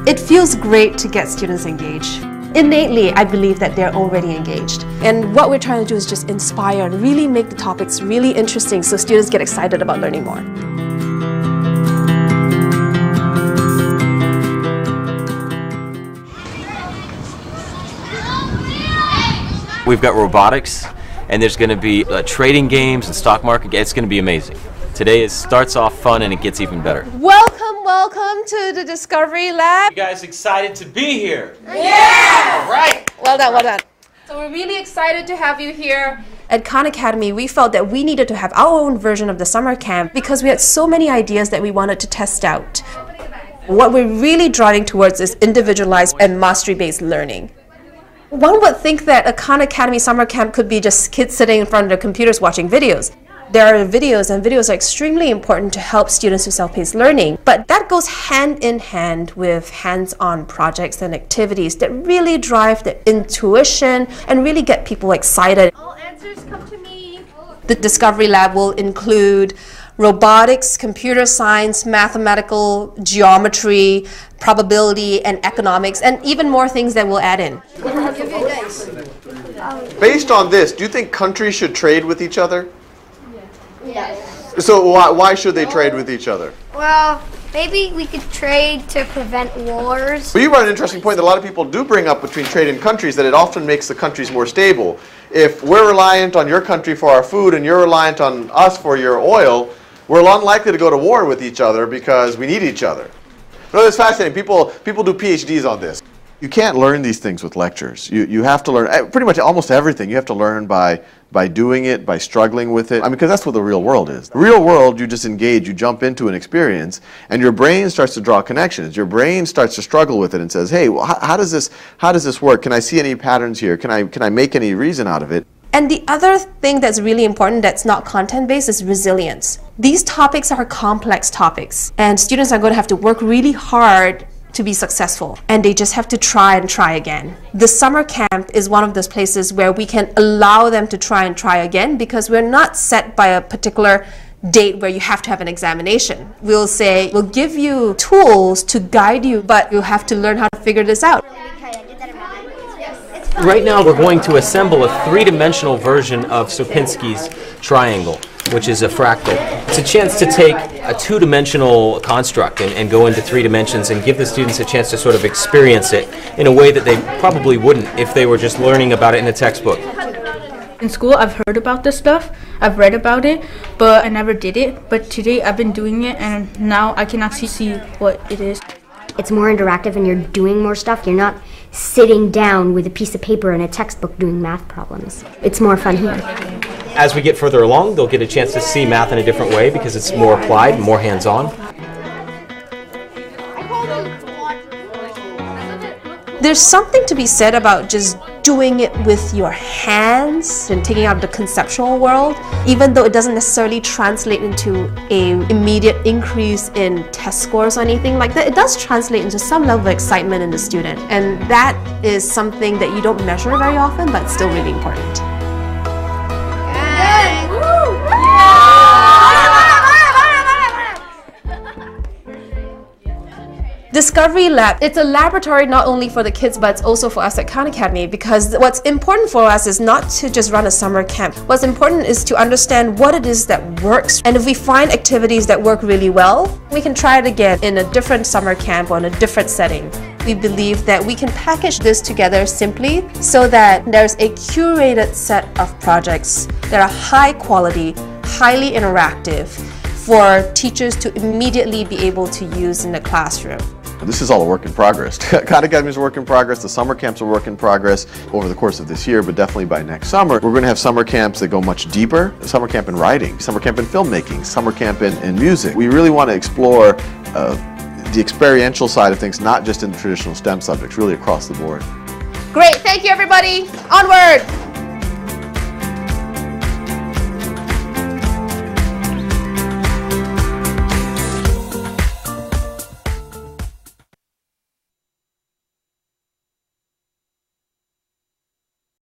It feels great to get students engaged. Innately, I believe that they're already engaged. And what we're trying to do is just inspire and really make the topics really interesting so students get excited about learning more. We've got robotics, and there's going to be trading games and stock market. It's going to be amazing. Today it starts off fun and it gets even better. Welcome to the Discovery Lab. You guys excited to be here? Yeah! All right. Well done. So we're really excited to have you here. At Khan Academy, we felt that we needed to have our own version of the summer camp because we had so many ideas that we wanted to test out. What we're really driving towards is individualized and mastery-based learning. One would think that a Khan Academy summer camp could be just kids sitting in front of their computers watching videos. There are videos, and videos are extremely important to help students with self-paced learning. But that goes hand in hand with hands-on projects and activities that really drive the intuition and really get people excited. All answers come to me. The Discovery Lab will include robotics, computer science, mathematical, geometry, probability, and economics, and even more things that we'll add in. Based on this, do you think countries should trade with each other? Yes. So why should they trade with each other? Well, maybe we could trade to prevent wars. Well, you brought an interesting point that a lot of people do bring up between trade and countries, that it often makes the countries more stable. If we're reliant on your country for our food and you're reliant on us for your oil, we're unlikely to go to war with each other because we need each other. No, it's fascinating. People do PhDs on this. You can't learn these things with lectures. You have to learn pretty much almost everything. You have to learn by doing it, by struggling with it. I mean, because that's what the real world is. The real world, you just engage, you jump into an experience, and your brain starts to draw connections. Your brain starts to struggle with it and says, hey, well, how does this work? Can I see any patterns here? Can I make any reason out of it? And the other thing that's really important that's not content-based is resilience. These topics are complex topics, and students are going to have to work really hard to be successful, and they just have to try and try again. The summer camp is one of those places where we can allow them to try and try again because we're not set by a particular date where you have to have an examination. We'll say, we'll give you tools to guide you, but you'll have to learn how to figure this out. Right now we're going to assemble a three-dimensional version of Sierpinski's triangle, which is a fractal. It's a chance to take a two-dimensional construct and go into 3 dimensions and give the students a chance to sort of experience it in a way that they probably wouldn't if they were just learning about it in a textbook. In school, I've heard about this stuff, I've read about it, but I never did it. But today I've been doing it, and now I can actually see what it is. It's more interactive and you're doing more stuff. You're not sitting down with a piece of paper and a textbook doing math problems. It's more fun here. As we get further along, they'll get a chance to see math in a different way because it's more applied, more hands-on. There's something to be said about just doing it with your hands and taking out the conceptual world, even though it doesn't necessarily translate into an immediate increase in test scores or anything like that. It does translate into some level of excitement in the student, and that is something that you don't measure very often, but it's still really important. Discovery Lab, it's a laboratory not only for the kids but it's also for us at Khan Academy, because what's important for us is not to just run a summer camp. What's important is to understand what it is that works, and if we find activities that work really well, we can try it again in a different summer camp or in a different setting. We believe that we can package this together simply so that there's a curated set of projects that are high quality, highly interactive for teachers to immediately be able to use in the classroom. This is all a work in progress. Khan Academy is a work in progress. The summer camps are a work in progress over the course of this year, but definitely by next summer. We're going to have summer camps that go much deeper. Summer camp in writing, summer camp in filmmaking, summer camp in music. We really want to explore the experiential side of things, not just in the traditional STEM subjects, really across the board. Great, thank you everybody. Onward!